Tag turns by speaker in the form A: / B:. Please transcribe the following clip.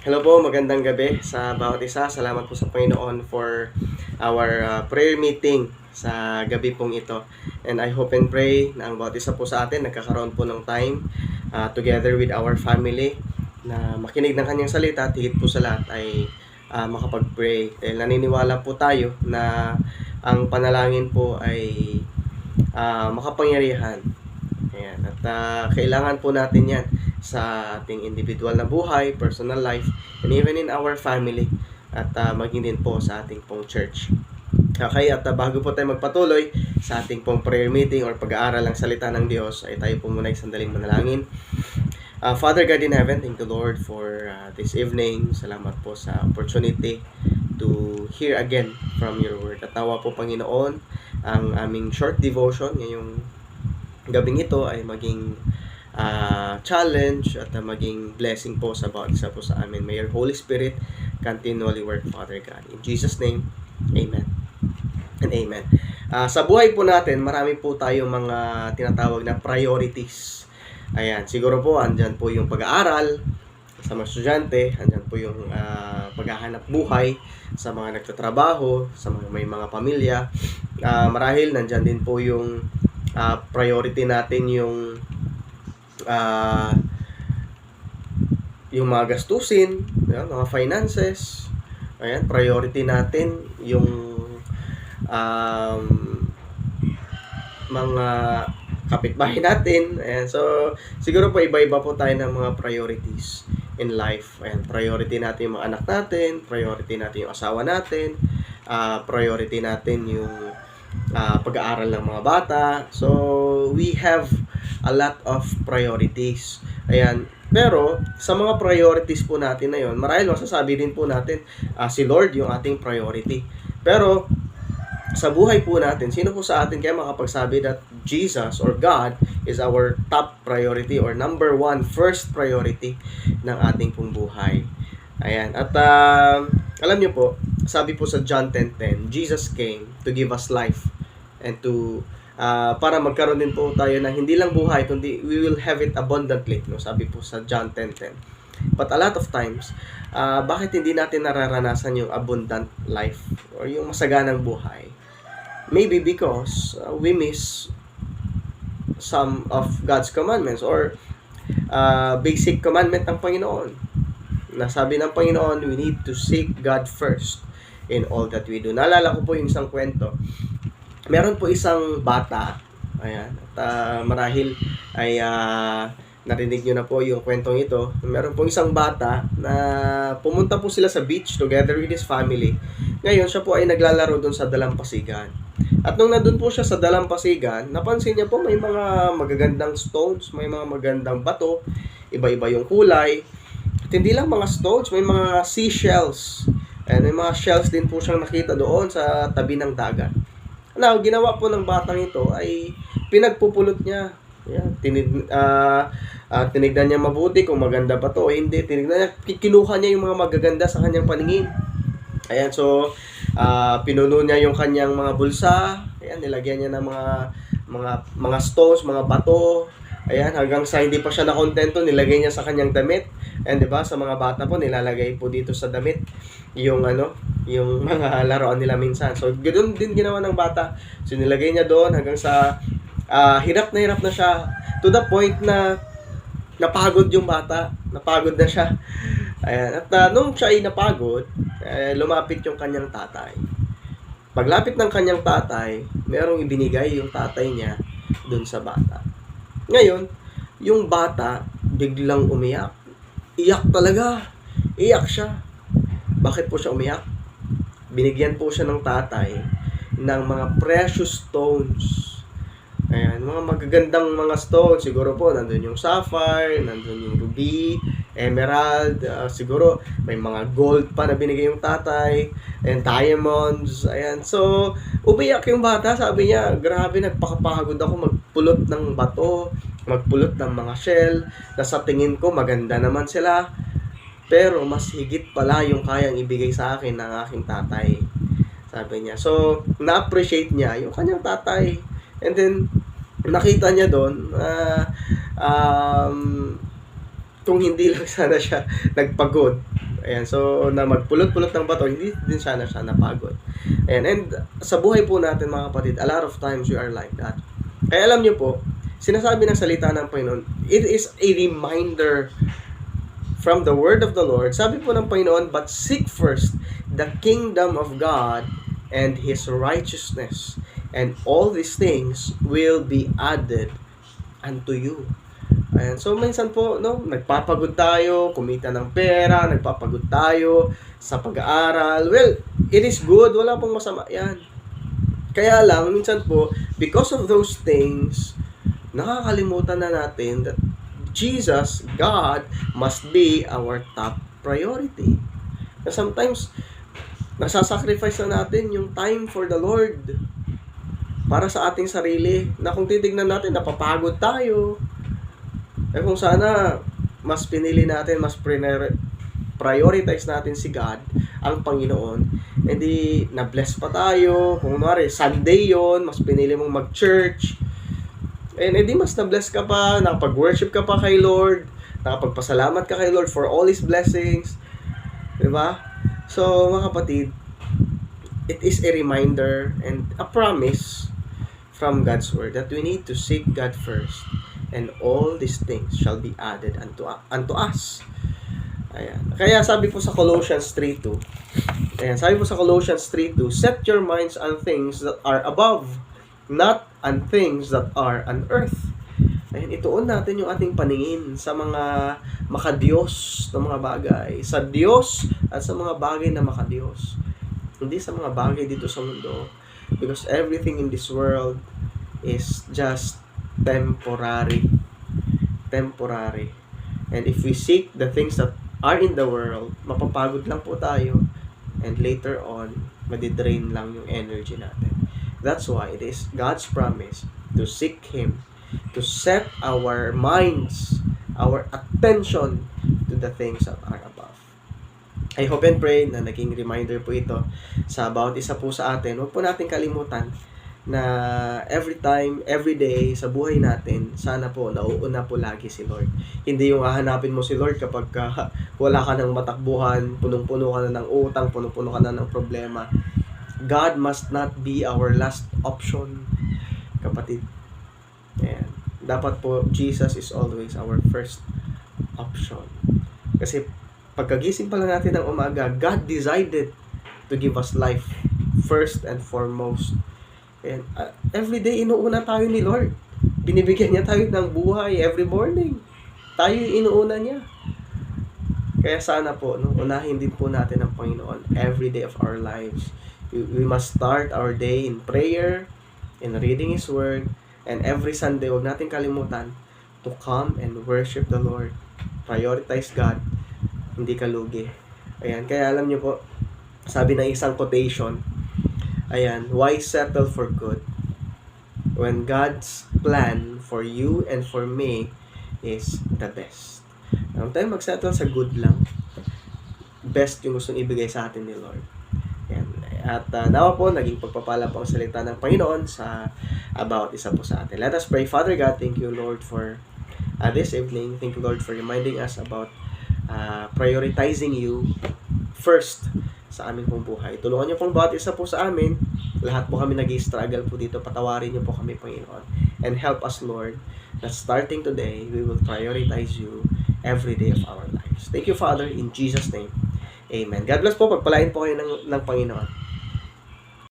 A: Hello po, magandang gabi sa bawat isa. Salamat po sa Panginoon for our prayer meeting sa gabi pong ito. And I hope and pray na ang bawat isa po sa atin nagkakaroon po ng time together with our family na makinig ng kanyang salita at higit po sa lahat ay makapag-pray. Dahil naniniwala po tayo na ang panalangin po ay makapangyarihan. Ayan. At kailangan po natin yan sa ating individual na buhay, personal life, and even in our family. At maging din po sa ating pong church. Okay, at bago po tayo magpatuloy sa ating pong prayer meeting or pag-aaral ng salita ng Diyos, ay tayo po muna ay sandaling manalangin. Father God in heaven, thank you Lord for this evening. Salamat po sa opportunity to hear again from your word. At nawa po Panginoon, ang aming short devotion ngayong gabing ito ay maging challenge at maging blessing po sa bawat isa po sa amin. May your Holy Spirit continually work, Father God. In Jesus' name, Amen and Amen. Sa buhay po natin, marami po tayong mga tinatawag na priorities. Ayan, siguro po, andyan po yung pag-aaral sa mga estudyante, andyan po yung paghahanap buhay sa mga nagtatrabaho, sa mga may mga pamilya. Marahil, nandyan din po yung priority natin yung mga gastusin, mga finances. Ayan, priority natin yung mga kapitbahay natin. Ayan, so siguro po iba-iba po tayo ng mga priorities in life. Ayan, priority natin yung mga anak natin, priority natin yung asawa natin, priority natin yung pag-aaral ng mga bata. So we have a lot of priorities. Ayan. Pero, sa mga priorities po natin na yun, marahil masasabi din po natin, si Lord yung ating priority. Pero, sa buhay po natin, sino po sa atin kaya makapagsabi that Jesus or God is our top priority or number one, first priority ng ating pong buhay? Ayan. At, alam niyo po, sabi po sa John 10:10, Jesus came to give us life and to para magkaroon din po tayo na hindi lang buhay kundi we will have it abundantly, no? Sabi po sa John 10:10. But a lot of times, bakit hindi natin nararanasan yung abundant life or yung masaganang buhay? Maybe because we miss some of God's commandments or basic commandment ng Panginoon. Nasabi ng Panginoon, we need to seek God first in all that we do. Naalala ko po yung isang kwento. Meron po isang bata, ayan, at marahil ay narinig nyo na po yung kwentong ito. Meron po isang bata na pumunta po sila sa beach together with his family. Ngayon, siya po ay naglalaro doon sa dalampasigan. At nung nandun po siya sa dalampasigan, napansin niya po may mga magagandang stones, may mga magandang bato, iba-iba yung kulay. At hindi lang mga stones, may mga seashells. And may mga shells din po siyang nakita doon sa tabi ng dagat. Now, ginawa po ng batang ito ay pinagpupulot niya. Ayan, tinignan niya mabuti kung maganda ba to o hindi. Tinignan niya, kinuha niya yung mga magaganda sa kanyang paningin. Ayan, so pinuno niya yung kanyang mga bulsa. Ayan, nilagyan niya ng mga stones, mga bato. Ayan, hanggang sa hindi pa siya nakontento, nilagay niya sa kanyang damit. And 'di ba, sa mga bata po nilalagay po dito sa damit yung yung mga laruan nila minsan. So ganoon din ginawa ng bata. So nilagay niya doon hanggang sa hirap na siya to the point na napagod yung bata. Napagod na siya. Ayan, at nung siya ay napagod, lumapit yung kanyang tatay. Paglapit ng kanyang tatay, merong ibinigay yung tatay niya doon sa bata. Ngayon, yung bata biglang umiyak. Iyak talaga. Iyak siya. Bakit po siya umiyak? Binigyan po siya ng tatay ng mga precious stones. Ayan, mga magagandang mga stones. Siguro po, nandun yung sapphire, nandun yung ruby, emerald, siguro may mga gold pa na binigay yung tatay, and diamonds. Ayan, so, umiyak yung bata. Sabi niya, grabe, nagpakapagod ako magpulot ng bato, magpulot ng mga shell, na sa tingin ko maganda naman sila. Pero mas higit pala yung kayang ibigay sa akin ng aking tatay. Sabi niya. So, na-appreciate niya yung kanyang tatay. And then, nakita niya doon, kung hindi lang sana siya nagpagod, Ayan, so na magpulot-pulot ng bato, hindi din sana siya napagod. Ayan, and sa buhay po natin mga kapatid, a lot of times we are like that. Kaya alam niyo po, sinasabi ng salita ng Panginoon, it is a reminder from the word of the Lord. Sabi po ng Panginoon, but seek first the kingdom of God and His righteousness, and all these things will be added unto you. Ayan. So, minsan po, no, nagpapagod tayo, kumita ng pera, nagpapagod tayo sa pag-aaral. Well, it is good. Wala pong masama yan. Kaya lang, minsan po, because of those things, nakakalimutan na natin that Jesus, God, must be our top priority. And sometimes, nasasacrifice na natin yung time for the Lord para sa ating sarili, na kung titignan natin, napapagod tayo. Eh kung sana, mas pinili natin, mas prioritize natin si God, ang Panginoon, hindi na-bless pa tayo. Kung kunwari, Sunday yon, mas pinili mong mag-church, and hindi mas na-bless ka pa, nakapag-worship ka pa kay Lord, nakapagpasalamat ka kay Lord for all His blessings. Diba? So, mga kapatid, it is a reminder and a promise from God's Word that we need to seek God first, and all these things shall be added unto us. Ayan. Kaya sabi po sa Colossians 3:2, ayan, sabi po sa Colossians 3:2, set your minds on things that are above, not on things that are on earth. Ayan, ituon natin yung ating paningin sa mga makadiyos na mga bagay, sa Diyos at sa mga bagay na makadiyos, hindi sa mga bagay dito sa mundo, because everything in this world is just temporary. And if we seek the things that are in the world, mapapagod lang po tayo, and later on, madidrain lang yung energy natin. That's why it is God's promise to seek Him, to set our minds, our attention to the things that are above. I hope and pray na naging reminder po ito sa bawat isa po sa atin. Huwag po natin kalimutan na every time, every day sa buhay natin, sana po nauuna po lagi si Lord. Hindi yung hahanapin mo si Lord kapag wala ka ng matakbuhan, punong-puno ka na ng utang, punong-puno ka na ng problema. God must not be our last option, kapatid. Ayan. Dapat po, Jesus is always our first option. Kasi pagkagising pa lang natin ng umaga, God decided to give us life first and foremost. And every day, inuuna tayo ni Lord. Binibigyan niya tayo ng buhay every morning. Tayo inuuna niya. Kaya sana po, no, unahin din po natin ang Panginoon every day of our lives. We must start our day in prayer, in reading His Word, and every Sunday, huwag natin kalimutan to come and worship the Lord. Prioritize God. Hindi ka lugi. Ayan, kaya alam niyo po, sabi ng isang quotation, ayan, why settle for good when God's plan for you and for me is the best? Huwag tayo magsettle sa good lang. Best yung gustong ibigay sa atin ni Lord. Ayan. At nawa po, naging pagpapala po ang salita ng Panginoon sa about isa po sa atin. Let us pray. Father God, thank you Lord for this evening. Thank you Lord for reminding us about prioritizing you first sa aming pong buhay. Tulungan niyo pong bawat isa po sa amin. Lahat po kami nag-i-struggle po dito. Patawarin niyo po kami, Panginoon. And help us, Lord, that starting today, we will prioritize you every day of our lives. Thank you, Father, in Jesus' name. Amen. God bless po. Pagpalain po kayo ng Panginoon.